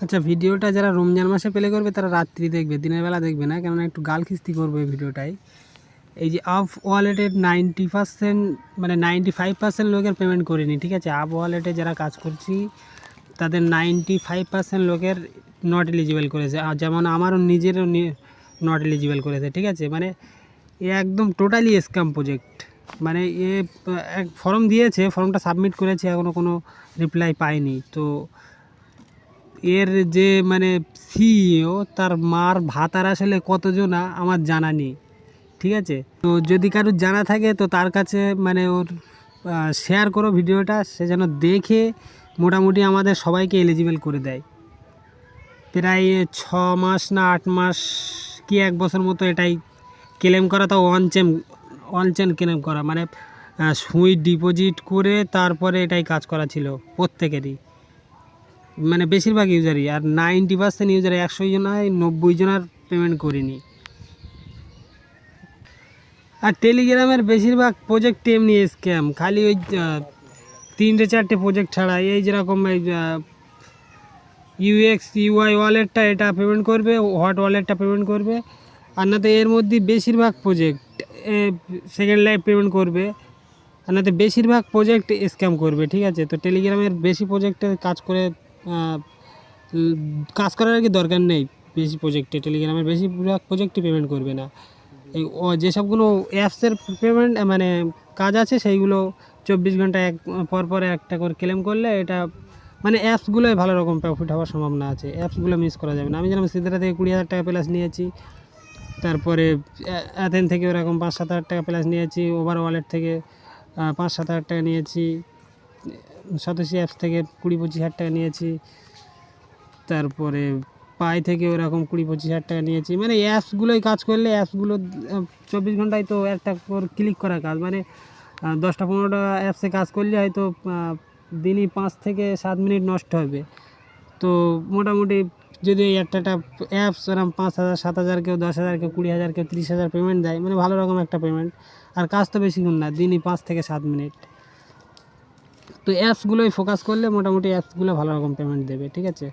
আচ্ছা, ভিডিওটা যারা রমজান মাসে প্লে করবে তারা রাত্রি দেখবে, দিনের বেলা দেখবে না, কেননা একটু গাল খিস্তি করবে এই ভিডিওটাই। এই যে আপ ওয়ালেটের 90% মানে 95% লোকের পেমেন্ট করিনি, ঠিক আছে। আপ ওয়ালেটে যারা কাজ করছি তাদের 95% লোকের নট এলিজিবল করেছে, আর যেমন আমারও নিজেরও নট এলিজিবল করেছে, ঠিক আছে। মানে এ একদম টোটালি স্ক্যাম প্রজেক্ট। মানে এক ফর্ম দিয়েছে, ফর্মটা সাবমিট করেছে, এখনও কোনো রিপ্লাই পাইনি। তো এর যে মানে সিইও, তার মার ভাতার আসলে কতজনা আমার জানা নেই, ঠিক আছে। তো যদি কারোর জানা থাকে তো তার কাছে মানে ওর শেয়ার করো ভিডিওটা, সে যেন দেখে মোটামুটি আমাদের সবাইকে এলিজিবল করে দেয়। প্রায় 6 মাস না 8 মাস কি 1 বছর মতো এটাই ক্লেম করা, তাও অনচেন ক্লেম করা, মানে সুই ডিপোজিট করে তারপরে এটাই কাজ করা ছিল প্রত্যেকেরই, মানে বেশিরভাগ ইউজারই। আর 90% ইউজার, 100 জনায় 90 জনার পেমেন্ট করিনি। আর টেলিগ্রামের বেশিরভাগ প্রজেক্ট এমনি স্ক্যাম, খালি ওই 3-4টে প্রজেক্ট ছাড়া, এই যেরকম এই ইউএক্স ইউআই ওয়ালেটটা এটা পেমেন্ট করবে, হট ওয়ালেটটা পেমেন্ট করবে, আর না তো এর মধ্যে বেশিরভাগ প্রজেক্ট সেকেন্ড লাইফ পেমেন্ট করবে, আর না তো বেশিরভাগ প্রজেক্ট স্ক্যাম করবে, ঠিক আছে। তো টেলিগ্রামের বেশি প্রজেক্টে কাজ করার আর কি দরকার নেই। বেশি প্রজেক্টে টেলিগ্রামের বেশিরভাগ প্রজেক্টই পেমেন্ট করবে না। এই যেসবগুলো অ্যাপসের পেমেন্ট মানে কাজ আছে, সেইগুলো 24 ঘন্টা পর পর একটা করে ক্লেম করলে এটা মানে অ্যাপসগুলোই ভালো রকম প্রফিট হওয়ার সম্ভাবনা আছে, অ্যাপসগুলো মিস করা যাবে না। আমি যেরকম সিদ্ধারা থেকে 20,000 টাকা প্লাস নিয়েছি, তারপরে অ্যাথেন থেকে ওরকম 5-7 হাজার টাকা প্লাস নিয়েছি, ওভার ওয়ালেট থেকে 5-7 হাজার টাকা নিয়েছি, সতোশি অ্যাপস থেকে 20-25 হাজার টাকা নিয়েছি, তারপরে পাই থেকে ওরকম 20-25 হাজার টাকা নিয়েছি। মানে অ্যাপসগুলোই কাজ করলে, অ্যাপসগুলো 24 ঘন্টায় তো একটা করে ক্লিক করা কাজ, মানে 10টা-15টা অ্যাপসে কাজ করলে হয়তো দিনই 5 থেকে 7 মিনিট নষ্ট হবে। তো মোটামুটি যদি একটা অ্যাপস ওরকম 5,000-7,000, কেউ 10,000, কেউ 20,000, কেউ 30,000 পেমেন্ট দেয়, মানে ভালো রকম একটা পেমেন্ট। আর কাজ তো বেশিক্ষণ না, দিনই 5 থেকে 7 মিনিট। তো অ্যাপসগুলোই ফোকাস করলে মোটামুটি অ্যাপসগুলো ভালো রকম পেমেন্ট দেবে, ঠিক আছে।